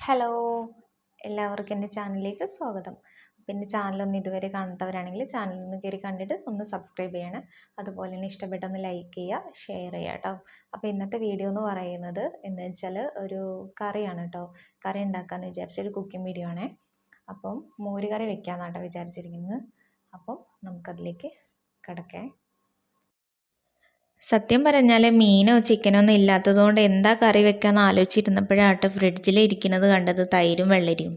Hello, എല്ലാവർക്കും എൻ്റെ ചാനലിലേക്ക് സ്വാഗതം. അപ്പോൾ എൻ്റെ ചാനലൊന്ന് ഇതുവരെ കാണാത്തവരാണെങ്കിൽ ചാനലൊന്ന് കയറി കണ്ടിട്ട് ഒന്ന് സബ്സ്ക്രൈബ് ചെയ്യണം. അതുപോലെ തന്നെ ഇഷ്ടപ്പെട്ടൊന്ന് ലൈക്ക് ചെയ്യുക, ഷെയർ ചെയ്യുക കേട്ടോ. അപ്പോൾ ഇന്നത്തെ വീഡിയോ എന്ന് പറയുന്നത് എന്ന് വെച്ചാൽ ഒരു കറിയാണ് കേട്ടോ. കറി ഉണ്ടാക്കാമെന്ന് വിചാരിച്ചൊരു കുക്കിംഗ് വീഡിയോ ആണേ. അപ്പം മോര് കറി വെക്കാമെന്നാണ് കേട്ടോ വിചാരിച്ചിരിക്കുന്നത്. അപ്പം നമുക്കതിലേക്ക് കിടക്കാം. സത്യം പറഞ്ഞാൽ മീനോ ചിക്കനോ ഒന്നും ഇല്ലാത്തതുകൊണ്ട് എന്താ കറി വെക്കാമെന്ന് ആലോചിച്ചിരുന്നപ്പോഴാട്ടോ ഫ്രിഡ്ജിൽ ഇരിക്കുന്നത് കണ്ടത് തൈരും വെള്ളരിയും.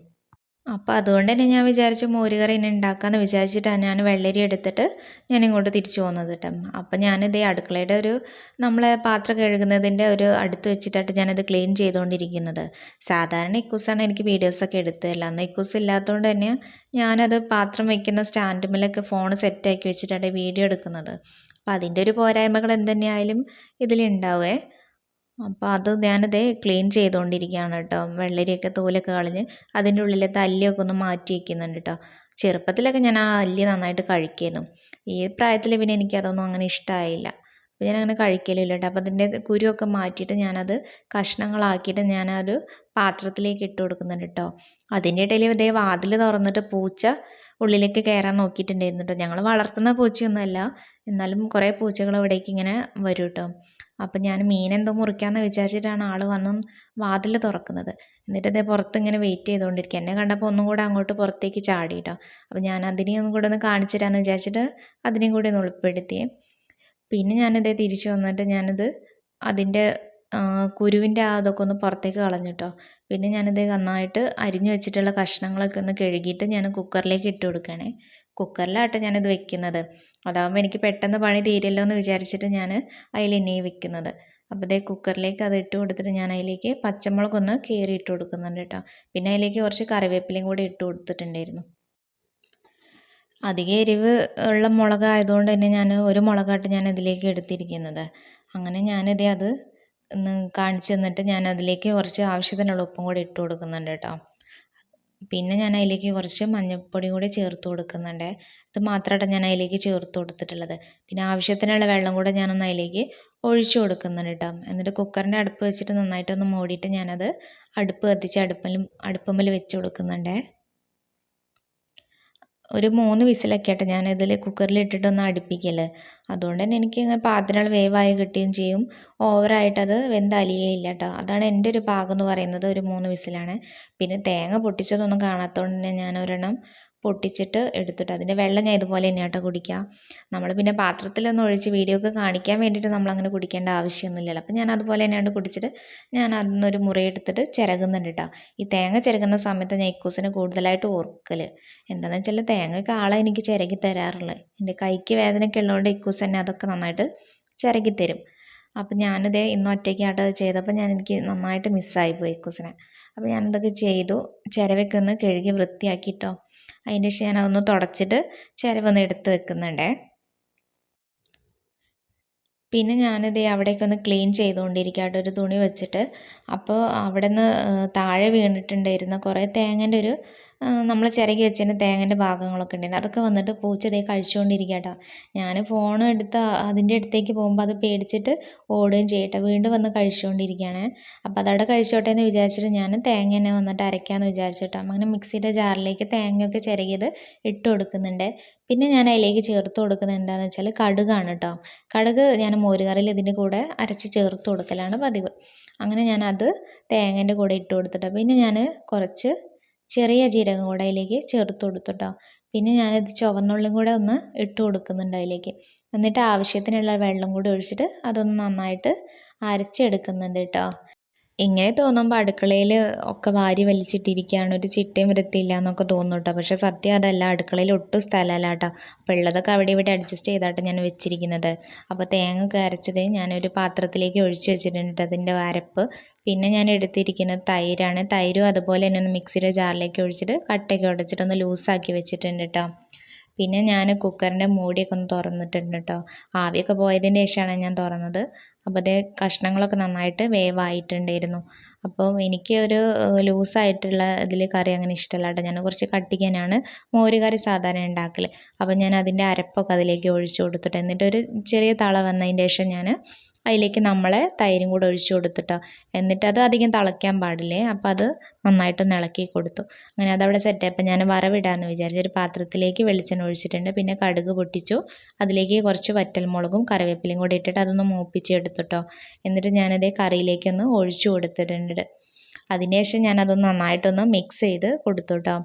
അപ്പോൾ അതുകൊണ്ട് തന്നെ ഞാൻ വിചാരിച്ചു മോര് കറി തന്നെ ഉണ്ടാക്കാമെന്ന് വിചാരിച്ചിട്ടാണ് ഞാൻ വെള്ളരി എടുത്തിട്ട് ഞാൻ ഇങ്ങോട്ട് തിരിച്ചു പോകുന്നത് കേട്ടോ. അപ്പോൾ ഞാനിതേ അടുക്കളയുടെ നമ്മളെ പാത്രം കഴുകുന്നതിൻ്റെ അടുത്ത് വെച്ചിട്ടാണ് ഞാനത് ക്ലീൻ ചെയ്തുകൊണ്ടിരിക്കുന്നത്. സാധാരണ ഇക്കൂസാണ് എനിക്ക് വീഡിയോസൊക്കെ എടുത്തു തരില്ല. അന്ന് ഇക്കൂസ് ഇല്ലാത്തതുകൊണ്ട് തന്നെ ഞാനത് പാത്രം വയ്ക്കുന്ന സ്റ്റാൻഡുമേലൊക്കെ ഫോൺ സെറ്റാക്കി വെച്ചിട്ടാണ് വീഡിയോ എടുക്കുന്നത്. അപ്പം അതിൻ്റെ ഒരു പോരായ്മകൾ എന്തുതന്നെയായാലും ഇതിലുണ്ടാവേ. അപ്പോൾ അത് ഞാനത് ക്ലീൻ ചെയ്തുകൊണ്ടിരിക്കുകയാണ് കേട്ടോ. വെള്ളരിയൊക്കെ തോലൊക്കെ കളഞ്ഞ് അതിൻ്റെ ഉള്ളിലത്തെ അല്ലിയൊക്കെ ഒന്ന് മാറ്റി വയ്ക്കുന്നുണ്ട് കേട്ടോ. ചെറുപ്പത്തിലൊക്കെ ഞാൻ ആ അല്ലി നന്നായിട്ട് കഴിക്കുമായിരുന്നു. ഈ പ്രായത്തിൽ പിന്നെ എനിക്കതൊന്നും അങ്ങനെ ഇഷ്ടമായില്ല. അപ്പോൾ ഞാനങ്ങനെ കഴിക്കലില്ല കേട്ടോ. അപ്പോൾ അതിൻ്റെ കുരുവൊക്കെ മാറ്റിയിട്ട് ഞാനത് കഷ്ണങ്ങളാക്കിയിട്ട് ഞാനൊരു പാത്രത്തിലേക്ക് ഇട്ട് കൊടുക്കുന്നുണ്ട് കേട്ടോ. അതിൻ്റെ ഇടയിൽ ഇതേ വാതിൽ തുറന്നിട്ട് പൂച്ച ഉള്ളിലേക്ക് കയറാൻ നോക്കിയിട്ടുണ്ടായിരുന്നു കേട്ടോ. ഞങ്ങൾ വളർത്തുന്ന പൂച്ചയൊന്നുമല്ല, എന്നാലും കുറേ പൂച്ചകൾ ഇവിടേക്ക് ഇങ്ങനെ വരും കേട്ടോ. അപ്പം ഞാൻ മീനെന്തോ മുറിക്കാമെന്ന് വിചാരിച്ചിട്ടാണ് ആൾ വന്ന് വാതിൽ തുറക്കുന്നത്. എന്നിട്ട് ഇതേ പുറത്ത് ഇങ്ങനെ വെയിറ്റ് ചെയ്തുകൊണ്ടിരിക്കുക. എന്നെ കണ്ടപ്പോൾ ഒന്നും കൂടെ അങ്ങോട്ട് പുറത്തേക്ക് ചാടി കേട്ടോ. അപ്പോൾ ഞാൻ അതിനെയും കൂടെ ഒന്ന് കാണിച്ചു തരാമെന്ന് വിചാരിച്ചിട്ട് അതിനെയും കൂടി ഒന്ന് ഉൾപ്പെടുത്തി. പിന്നെ ഞാനിതേ തിരിച്ചു വന്നിട്ട് ഞാനിത് അതിൻ്റെ കുരുവിൻ്റെ അതൊക്കെ ഒന്ന് പുറത്തേക്ക് കളഞ്ഞിട്ടോ. പിന്നെ ഞാനിത് നന്നായിട്ട് അരിഞ്ഞു വെച്ചിട്ടുള്ള കഷ്ണങ്ങളൊക്കെ ഒന്ന് കഴുകിയിട്ട് ഞാൻ കുക്കറിലേക്ക് ഇട്ട് കൊടുക്കുകയാണേ. കുക്കറിലാട്ടോ ഞാനിത് വെക്കുന്നത്. അതാകുമ്പോൾ എനിക്ക് പെട്ടെന്ന് പണി തീരുമല്ലോ എന്ന് വിചാരിച്ചിട്ട് ഞാൻ അതിൽ തന്നെയാണ് വെക്കുന്നത്. അപ്പോൾ ഇതേ കുക്കറിലേക്ക് അത് ഇട്ട് കൊടുത്തിട്ട് ഞാൻ അതിലേക്ക് പച്ചമുളകൊന്ന് കീറി ഇട്ട് കൊടുക്കുന്നുണ്ട് കേട്ടോ. പിന്നെ അതിലേക്ക് കുറച്ച് കറിവേപ്പിലയും കൂടി ഇട്ട് കൊടുത്തിട്ടുണ്ടായിരുന്നു. അധികം എരിവ് ഉള്ള മുളകായതുകൊണ്ട് തന്നെ ഞാൻ ഒരു മുളകാട്ട് ഞാൻ ഇതിലേക്ക് എടുത്തിരിക്കുന്നത്. അങ്ങനെ ഞാനിതേ അത് ഒന്ന് കാണിച്ചു തന്നിട്ട് ഞാൻ അതിലേക്ക് കുറച്ച് ആവശ്യത്തിനുള്ള ഉപ്പും കൂടി ഇട്ട് കൊടുക്കുന്നുണ്ട് കേട്ടോ. പിന്നെ ഞാൻ അതിലേക്ക് കുറച്ച് മഞ്ഞൾപ്പൊടിയും കൂടി ചേർത്ത് കൊടുക്കുന്നുണ്ട്. ഇത് മാത്രമായിട്ട് ഞാൻ അതിലേക്ക് ചേർത്ത് കൊടുത്തിട്ടുള്ളത്. പിന്നെ ആവശ്യത്തിനുള്ള വെള്ളം കൂടെ ഞാനൊന്ന് അതിലേക്ക് ഒഴിച്ചു കൊടുക്കുന്നുണ്ട് കേട്ടോ. എന്നിട്ട് കുക്കറിൻ്റെ അടുപ്പ് വെച്ചിട്ട് നന്നായിട്ടൊന്ന് മൂടിയിട്ട് ഞാനത് അടുപ്പ് കത്തിച്ച് അടുപ്പുമ്മൽ വെച്ച് കൊടുക്കുന്നുണ്ട്. ഒരു 3 വിസിലൊക്കെ ആയിട്ട് ഞാൻ ഇതിൽ കുക്കറിൽ ഇട്ടിട്ടൊന്ന് അടുപ്പിക്കൽ. അതുകൊണ്ട് തന്നെ എനിക്ക് ഇങ്ങനെ പാത്രങ്ങൾ വേവായി കിട്ടുകയും ചെയ്യും. ഓവറായിട്ടത് വെന്തലിയേയില്ല കേട്ടോ. അതാണ് എൻ്റെ ഒരു പാകം എന്ന് പറയുന്നത്. ഒരു 3 വിസിലാണ്. പിന്നെ തേങ്ങ പൊട്ടിച്ചതൊന്നും കാണാത്തതുകൊണ്ട് തന്നെ ഞാൻ ഒരെണ്ണം പൊട്ടിച്ചിട്ട് എടുത്തിട്ട് അതിൻ്റെ വെള്ളം ഞാൻ ഇതുപോലെ തന്നെയാണ് കേട്ടോ കുടിക്കുക. നമ്മൾ പിന്നെ പാത്രത്തിലൊന്നും ഒഴിച്ച് വീഡിയോ ഒക്കെ കാണിക്കാൻ വേണ്ടിയിട്ട് നമ്മളങ്ങനെ കുടിക്കേണ്ട ആവശ്യമൊന്നുമില്ലല്ലോ. അപ്പം ഞാൻ അതുപോലെ തന്നെയാണ് കുടിച്ചിട്ട് ഞാൻ അതിന്നൊരു മുറിയെടുത്തിട്ട് ചിരകുന്നുണ്ട് കേട്ടോ. ഈ തേങ്ങ ചിരകുന്ന സമയത്ത് ഞാൻ ഇക്കൂസിനെ കൂടുതലായിട്ട് ഓർക്കൽ. എന്താണെന്ന് വെച്ചാൽ തേങ്ങയൊക്കെ ആളെ എനിക്ക് ചിരകി തരാറുള്ളത്. എൻ്റെ കൈക്ക് വേദനയൊക്കെ ഉള്ളതുകൊണ്ട് ഇക്കൂസ് തന്നെ അതൊക്കെ നന്നായിട്ട് ചിരകി തരും. അപ്പം ഞാനിതേ ഇന്ന് ഒറ്റയ്ക്കായിട്ട് ചെയ്തപ്പോൾ എനിക്ക് നന്നായിട്ട് മിസ്സായിപ്പോയി ഇക്കൂസിനെ. അപ്പോൾ ഞാനതൊക്കെ ചെയ്തു. ചിരവൊക്കെ ഒന്ന് കഴുകി വൃത്തിയാക്കിയിട്ടോ. അതിൻ്റെ ശേഷം ഞാനതൊന്ന് തുടച്ചിട്ട് ചിരവൊന്ന് എടുത്ത് വെക്കുന്നുണ്ടേ. പിന്നെ ഞാനിതേ അവിടേക്ക് ഒന്ന് ക്ലീൻ ചെയ്തുകൊണ്ടിരിക്കുകയായിട്ട് ഒരു തുണി വെച്ചിട്ട്. അപ്പോൾ അവിടെ നിന്ന് താഴെ വീണിട്ടുണ്ടായിരുന്ന കുറേ തേങ്ങേൻ്റെ നമ്മൾ ചിരകി വെച്ചതിൻ്റെ തേങ്ങേൻ്റെ ഭാഗങ്ങളൊക്കെ ഉണ്ടായിരുന്നു. അതൊക്കെ വന്നിട്ട് പൂച്ച ഇതേ കഴിച്ചുകൊണ്ടിരിക്കുക കേട്ടോ. ഞാൻ ഫോൺ എടുത്ത് അതിൻ്റെ അടുത്തേക്ക് പോകുമ്പോൾ അത് പേടിച്ചിട്ട് ഓടുകയും ചെയ്യട്ടെ. വീണ്ടും വന്ന് കഴിച്ചുകൊണ്ടിരിക്കുകയാണ്. അപ്പോൾ അതവിടെ കഴിച്ചോട്ടെ എന്ന് വിചാരിച്ചിട്ട് ഞാൻ തേങ്ങ തന്നെ വന്നിട്ട് അരയ്ക്കാമെന്ന് വിചാരിച്ചിട്ടോ. അങ്ങനെ മിക്സിയുടെ ജാറിലേക്ക് തേങ്ങയൊക്കെ ചിരകിയത് ഇട്ട് കൊടുക്കുന്നുണ്ട്. പിന്നെ ഞാൻ അതിലേക്ക് ചേർത്ത് കൊടുക്കുന്നത് എന്താണെന്ന് വെച്ചാൽ കടുകാണ് കേട്ടോ. കടുക് ഞാൻ മോരുകറിയിൽ ഇതിൻ്റെ കൂടെ അരച്ച് ചേർത്ത് കൊടുക്കലാണ് പതിവ്. അങ്ങനെ ഞാനത് തേങ്ങേൻ്റെ കൂടെ ഇട്ട് കൊടുത്തിട്ടോ. പിന്നെ ഞാൻ കുറച്ച് ചെറിയ ജീരകം കൂടെ അതിലേക്ക് ചേർത്ത് കൊടുത്തിട്ടോ. പിന്നെ ഞാനിത് ചുവന്നുള്ളിയും കൂടെ ഒന്ന് ഇട്ട് കൊടുക്കുന്നുണ്ട് അതിലേക്ക്. എന്നിട്ട് ആവശ്യത്തിനുള്ള വെള്ളം കൂടി ഒഴിച്ചിട്ട് അതൊന്ന് നന്നായിട്ട് അരച്ചെടുക്കുന്നുണ്ട് കേട്ടോ. ഇങ്ങനെ തോന്നുമ്പോൾ അടുക്കളയിൽ ഒക്കെ വാരി വലിച്ചിട്ടിരിക്കുകയാണ്, ഒരു ചിട്ടയും വൃത്തിയില്ല എന്നൊക്കെ തോന്നും കേട്ടോ. പക്ഷേ സത്യം അതല്ല, അടുക്കളയിൽ ഒട്ടും സ്ഥലമല്ല കേട്ടോ. അപ്പോൾ ഉള്ളതൊക്കെ അവിടെ ഇവിടെ അഡ്ജസ്റ്റ് ചെയ്തായിട്ട് ഞാൻ വെച്ചിരിക്കുന്നത്. അപ്പോൾ തേങ്ങ ഒക്കെ അരച്ചത് ഞാനൊരു പാത്രത്തിലേക്ക് ഒഴിച്ച് വെച്ചിട്ടുണ്ട് അതിൻ്റെ അരപ്പ്. പിന്നെ ഞാൻ എടുത്തിരിക്കുന്നത് തൈരാണ്. തൈരും അതുപോലെ തന്നെ ഒന്ന് മിക്സിയുടെ ജാറിലേക്ക് ഒഴിച്ചിട്ട് കട്ടയൊക്കെ ഉടച്ചിട്ടൊന്ന് ലൂസാക്കി വെച്ചിട്ടുണ്ട് കേട്ടോ. പിന്നെ ഞാൻ കുക്കറിൻ്റെ മൂടിയൊക്കെ ഒന്ന് തുറന്നിട്ടുണ്ട് കേട്ടോ. ആവിയൊക്കെ പോയതിൻ്റെ ശേഷമാണ് ഞാൻ തുറന്നത്. അപ്പോൾ അതേ കഷ്ണങ്ങളൊക്കെ നന്നായിട്ട് വേവായിട്ടുണ്ടായിരുന്നു. അപ്പോൾ എനിക്ക് ഒരു ലൂസായിട്ടുള്ള ഇതിൽ കറി അങ്ങനെ ഇഷ്ടമല്ല കേട്ടോ. ഞാൻ കുറച്ച് കട്ടിക്കാനാണ് മോര് കറി സാധാരണ ഉണ്ടാക്കൽ. അപ്പോൾ ഞാൻ അതിൻ്റെ അരപ്പൊക്കെ അതിലേക്ക് ഒഴിച്ച് കൊടുത്തിട്ട് എന്നിട്ടൊരു ചെറിയ തള വന്നതിൻ്റെ ശേഷം ഞാൻ അതിലേക്ക് നമ്മൾ തൈരും കൂടെ ഒഴിച്ചു കൊടുത്തിട്ടോ. എന്നിട്ട് അത് അധികം തിളയ്ക്കാൻ പാടില്ലേ. അപ്പോൾ അത് നന്നായിട്ടൊന്ന് ഇളക്കി കൊടുത്തു. അങ്ങനെ അതവിടെ സെറ്റായപ്പോൾ ഞാൻ വറവിടാമെന്ന് വിചാരിച്ചു. ഒരു പാത്രത്തിലേക്ക് വെളിച്ചെണ്ണ ഒഴിച്ചിട്ടുണ്ട്. പിന്നെ കടുക് പൊട്ടിച്ചു. അതിലേക്ക് കുറച്ച് വറ്റൽമുളകും കറിവേപ്പിലയും കൂടി ഇട്ടിട്ട് അതൊന്ന് മൂപ്പിച്ചെടുത്തിട്ടോ. എന്നിട്ട് ഞാനതേ കറിയിലേക്കൊന്ന് ഒഴിച്ചു കൊടുത്തിട്ടുണ്ട്. അതിനുശേഷം ഞാനതൊന്ന് നന്നായിട്ടൊന്ന് മിക്സ് ചെയ്ത് കൊടുത്തു കേട്ടോ.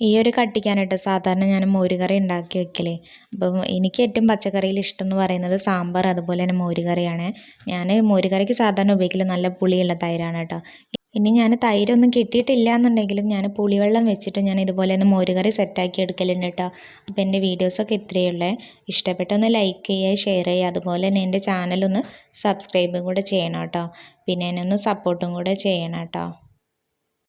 ഈ ഒരു കട്ടിക്കാണ് കേട്ടോ സാധാരണ ഞാൻ മോരുകറി ഉണ്ടാക്കി വെക്കൽ. അപ്പം എനിക്ക് ഏറ്റവും പച്ചക്കറിയിൽ ഇഷ്ടം എന്ന് പറയുന്നത് സാമ്പാർ അതുപോലെ തന്നെ മോരുകറിയാണ്. ഞാൻ മോരുകറിക്ക് സാധാരണ ഉപയോഗിക്കൽ നല്ല പുളിയുള്ള തൈരാണ് കേട്ടോ. ഇനി ഞാൻ തൈരൊന്നും കിട്ടിയിട്ടില്ല എന്നുണ്ടെങ്കിലും ഞാൻ പുളിവെള്ളം വെച്ചിട്ട് ഞാൻ ഇതുപോലെ ഒന്ന് മോരുകറി സെറ്റാക്കി എടുക്കലുണ്ട് കേട്ടോ. അപ്പോൾ എൻ്റെ വീഡിയോസൊക്കെ ഇത്രയേ ഉള്ളൂ. ഇഷ്ടപ്പെട്ടൊന്ന് ലൈക്ക് ചെയ്യുക, ഷെയർ ചെയ്യുക, അതുപോലെ തന്നെ എൻ്റെ ചാനലൊന്ന് സബ്സ്ക്രൈബും കൂടെ ചെയ്യണം കേട്ടോ. പിന്നെ എന്നെ ഒന്ന് സപ്പോർട്ടും കൂടെ ചെയ്യണം കേട്ടോ.